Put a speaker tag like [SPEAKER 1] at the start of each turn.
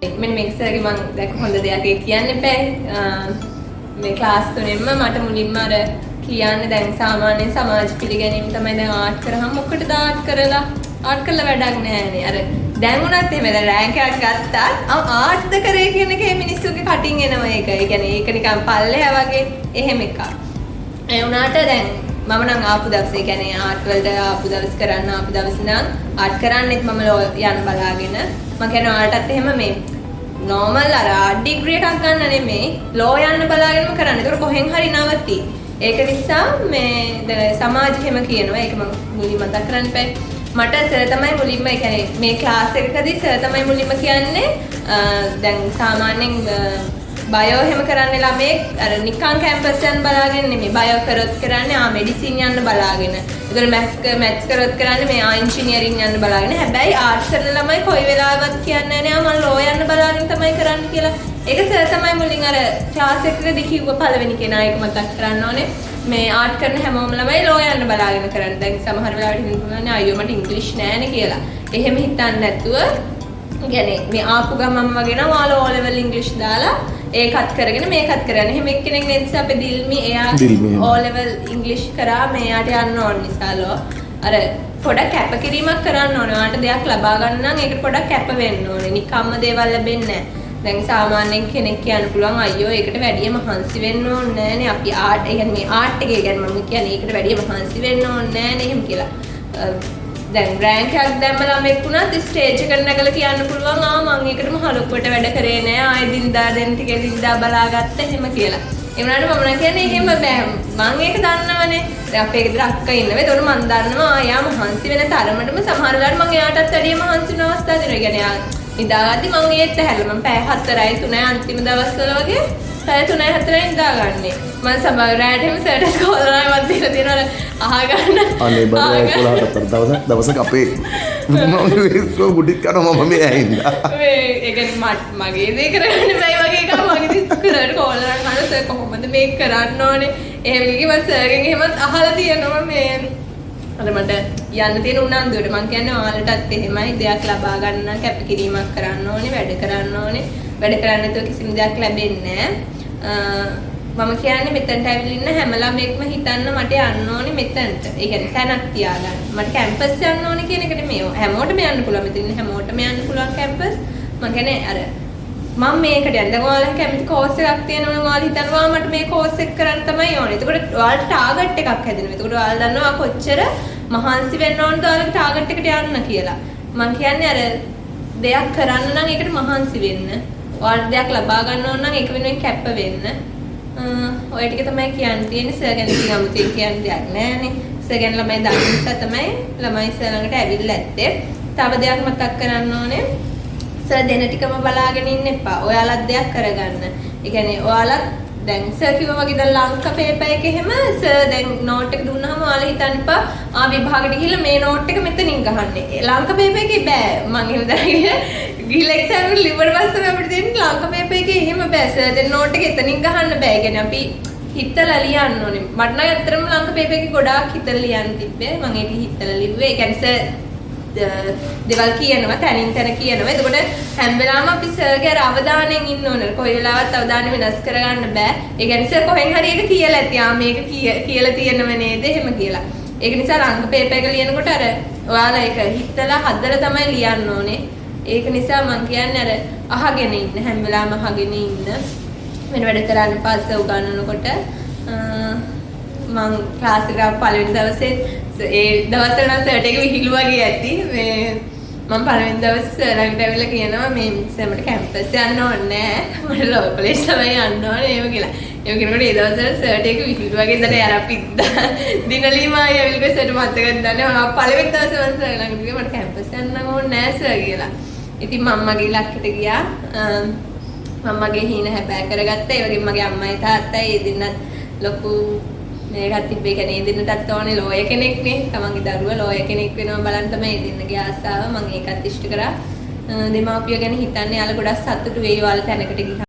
[SPEAKER 1] මෙන්න මේක සර්ගේ මම දැක්ක හොඳ දෙයක් කියන්න එපා. මේ ක්ලාස් තුනෙන්ම මට මුලින්ම අර කියන්නේ දැන් සාමාන්‍යයෙන් සමාජ පිළිගැනීම තමයි දැන් ආර්ට් කරාම මොකටද ආර්ට් කරලා වැඩක් නැහැනේ. අර දැන් උනත් එහෙම දැන් රෑන්ක් එකක් ගත්තාත් ආර්ට්ද කරේ කියන එක මිනිස්සුගේ කටින් එනවා ඒක. ඒ කියන්නේ ඒක නිකන් පල්ලෙහා වගේ එහෙම එකක්. ඒ උනාට දැන් මම නම් ආපු දවසේ කියන්නේ ආර්ට් වලට ආපු දවස් කරන්න ආපු දවස් නම් ආර්ට් කරන්නෙත් මම යන්න බලාගෙන මම කියන ඔයාලටත් එහෙම මේ normal අර ආර්ට් ඩිග්‍රී එකක් ගන්න නෙමෙයි ලෝ යන්න බලාගෙනම කරන්න. ඒක කොහෙන් හරි නවති. ඒක නිසා මේ සමාජ හැම කියනවා. ඒක මම මුලින්ම මතක් කරන්න බෑ. මට සර් තමයි මුලින්ම ඒ කියන්නේ මේ ක්ලාස් එකකදී සර් තමයි මුලින්ම කියන්නේ දැන් සාමාන්‍යයෙන් බයෝ හැම කරන්නේ ළමේ අර නිකන් කැම්පස් යන බලාගෙන නෙමෙයි බයෝ කරොත් කරන්නේ මෙඩිසින් යන්න බලාගෙන. ඒතර මැත්ස් කරොත් කරන්නේ මේ ඉන්ජිනියරින් යන්න බලාගෙන. හැබැයි ආර්ට්ස් කරන ළමයි කොයි වෙලාවවත් කියන්නේ නැහැ මම ලෝ යන්න බලාගෙන තමයි කරන්න කියලා. ඒක සර් තමයි මුලින් අර ක්ලාස් එකකදී කිව්ව පළවෙනි කෙනා ඒක මතක් කරන්න ඕනේ. මේ ආර්ට් කරන හැමෝම ළමයි ලෝ යන්න බලාගෙන කරන්නේ. දැන් සමහර වෙලාවට හිතන්නේ අයියෝ මට ඉංග්‍රීසි නෑනේ කියලා. එහෙම හිතන්නේ නැතුව කියන්නේ මේ ආපු ගමම වගේ නම් ඔයාලා O level ඉංග්‍රීසි දාලා ඒකත් කරගෙන මේකත් කරගෙන එහෙම එක්කෙනෙක් නෙන්ස අපේ දිල්මි එයා O level ඉංග්‍රීසි කරා මෙයාට යන්න ඕන නිසාලෝ අර පොඩක් කැපකිරීමක් කරන්න ඕනේ. ඔයාලට දෙයක් ලබා ගන්න නම් ඒකට පොඩක් කැප වෙන්න ඕනේ. නිකම්ම දේවල් ලැබෙන්නේ නැහැ. දැන් සාමාන්‍යයෙන් කෙනෙක් කියන්න පුළුවන් අයියෝ ඒකට වැඩිය මහන්සි වෙන්න ඕනේ නෑනේ. අපි ආර්ට් ඒ කියන්නේ මේ ආර්ට් එකේ ගැන මම කියන්නේ ඒකට වැඩිය මහන්සි වෙන්න ඕනේ නෑනේ එහෙම කියලා. දැන් රෑන්ක් එකක් දැම්ම ළමෙක් වුණත් ස්ටේජ් එකට නැගලා කියන්න පුළුවන් මම ඒකට මහ ලොකුවට වැඩ කරේ නෑ. ආයෙ දින්දා දෙන්න ටික දින්දා බලාගත්ත එහෙම කියලා. ඒ වුණාට මම නම් කියන්නේ එහෙම බෑ. මම ඒක දන්නවනේ. දැන් අපේ ගෙදර අක්කා ඉන්නවා. ඒතකොට මම දන්නවා එයා මහන්සි වෙන තරමටම සමහර වෙලාවට මම එයාටත් වැඩිය මහන්සි වෙන අවස්ථා දෙනවා. ඒ කියන්නේ නිදාගද්දි මම ඒත් ඇහැරලා මම පැය 4යි 3යි අන්තිම දවස්වල වගේ පැය 3යි 4යි නිදාගන්නේ. මම සමහර රැට එහෙම සර්ටස් කෝල් කරනවා මම දීලා තියෙනවා අහගන්න.
[SPEAKER 2] අනේ බඩේ 11ට දවසක් අපේ මම ගුඩිත් කරනවා මම මේ ඇහින්දා.
[SPEAKER 1] මේ ඒ කියන්නේ මගේ දේ කරන්න බෑ වගේ එකක් මගේ දිස්කරට කෝල් කරනවා සර් කොහොමද මේක කරන්න ඕනේ. එහෙම කිව්ව සර්ගෙන් එහෙමත් අහලා තියෙනවා මේ අර මට යන්න තියෙන උනන්දුවට මම කියන්නේ ඔයාලටත් එහෙමයි දෙයක් ලබා ගන්න කැපකිරීමක් කරන්න ඕනේ වැඩ කරන්න ඕනේ. වැඩ කරන්න නැතුව කිසිම දෙයක් ලැබෙන්නේ නැහැ. මම කියන්නේ මෙතනට ඇවිල්ලා ඉන්න හැම ළමෙක්ම හිතන්න මට යන්න ඕනේ මෙතනට. ඒ කියන්නේ තැනක් තියාගන්න. මට කැම්පස් යන්න ඕනේ කියන එකට මේ හැමෝටම යන්න පුළුවන්. මෙතන ඉන්න හැමෝටම යන්න පුළුවන් කැම්පස්. මම කියන්නේ අර මම මේකට යන්න. දැන් ඔයාලා කැමති කෝස් එකක් තියෙනවා නම් ඔයාලා හිතනවා මට මේ කෝස් එක කරන්න තමයි ඕනේ. එතකොට ඔයාලට ටාගට් එකක් හැදෙනවා. එතකොට ඔයාලා දන්නවා කොච්චර මහන්සි වෙන්න ඕනද ඔයාලගේ ටාගට් එකට යන්න කියලා. මම කියන්නේ අර දෙයක් කරන්න නම් ඒකට මහන්සි වෙන්න. ඔයාලට දෙයක් ලබා ගන්න ඕන නම් ඒක වෙනුවෙන් කැප වෙන්න. ඔය ටික තමයි කියන්න තියෙන්නේ. සර් ගැන ඉතින් අමුතුවෙන් කියන්න දෙයක් නෑනේ. සර් ගැන ළමයි දන්න නිසා තමයි ළමයි සර් ළඟට ඇවිල්ලා ඇත්තේ. තව දෙයක් මතක් කරන්න ඕනේ. සර් දෙන ටිකම බලාගෙන ඉන්න එපා. ඔයාලත් දෙයක් කරගන්න. ඒ කියන්නේ ඔයාලත් දැන් සර් කිව්වා වගේ දැන් ලංකා පේපර් එක එහෙම සර් දැන් නෝට් එක දුන්නාම ඔයාලා හිතන්න එපා විභාගෙට ගිහිල්ලා මේ නෝට් එක මෙතනින් ගහන්නේ. ලංකා පේපර් එකේ බෑ. මං එහෙම දැනගෙන ගිහිල්ලා එක්සෑම් එකට ලිව්වට පස්සේ අපිට දෙන්නේ ලංකා පේපර් එකේ එහෙම බෑ. සර් දැන් නෝට් එක එතනින් ගහන්න බෑ. ඒ කියන්නේ අපි හිතලා ලියන්න ඕනේ. මට නම් ඇත්තටම ලංකා පේපර් එකේ ගොඩාක් හිතලා ලියන්න තිබ්බේ. මම ඒක හිතලා ලිව්වේ. ඒ කියන්නේ සර් දේවල් කියනවා තනින් තන කියනවා. එතකොට හැම වෙලාවම අපි සර්ගේ අර අවධානයෙන් ඉන්න ඕනේ. කොයි වෙලාවත් අවධානය වෙනස් කරගන්න බෑ. ඒ කියන්නේ සර් කොහෙන් හරි ඒක කියලා ඇති. මේක කියලා තියෙනව නේද එහෙම කියලා. ඒක නිසා ලංක පේපර් එක ලියනකොට අර ඔයාලා ඒක හිතලා හදලා තමයි ලියන්න ඕනේ. ඒක නිසා මම කියන්නේ අර අහගෙන ඉන්න හැම වෙලාවම අහගෙන ඉන්න. වෙන වැඩ කරන්න පස්සේ උගන්වනකොට මම ක්ලාස් එකට පළවෙනි දවසේ ඒ දවස්වල නම් සර්ට් එක විහිළු වගේ ඇති. මේ මම පළවෙනි දවස් ළඟට ඇවිල්ලා කියනවා මේ සර් මට කැම්පස් යන්න ඕනේ නෑ. මට ලෝ කොලේජ් තමයි යන්න ඕනේ එහෙම කියලා. ඒක කියනකොට ඒ දවස්වල සර්ට් එක විහිළු වගේ ඉඳලා යාර අපි දිනලීම ආයෙ ඇවිල්ලා සර්ට් මතකද දන්නේ. පළවෙනි දවසේ මම සර් ළඟට ගියා මට කැම්පස් යන්න ඕනේ නෑ සර් කියලා. ඉතින් මම මගේ ඉලක්කයට ගියා. මම මගේ හීන හැබෑ කරගත්තා. ඒ වගේම මගේ අම්මයි තාත්තයි ඒ දෙන්නත් ලොකු මේකත් තිබ්බේ. කියන්නේ දෙන්නටත් ඕනේ ලෝය කෙනෙක්නේ. තමන්ගේ දරුවා ලෝය කෙනෙක් වෙනවා බලන්න තමයි දෙන්නගේ ආසාව. මම ඒකත් ඉෂ්ට කරා. දෙමාපියෝ ගැන හිතන්නේ යාළ ගොඩක් සතුටු වෙයි ඔයාලා තැනකට ගිහින්.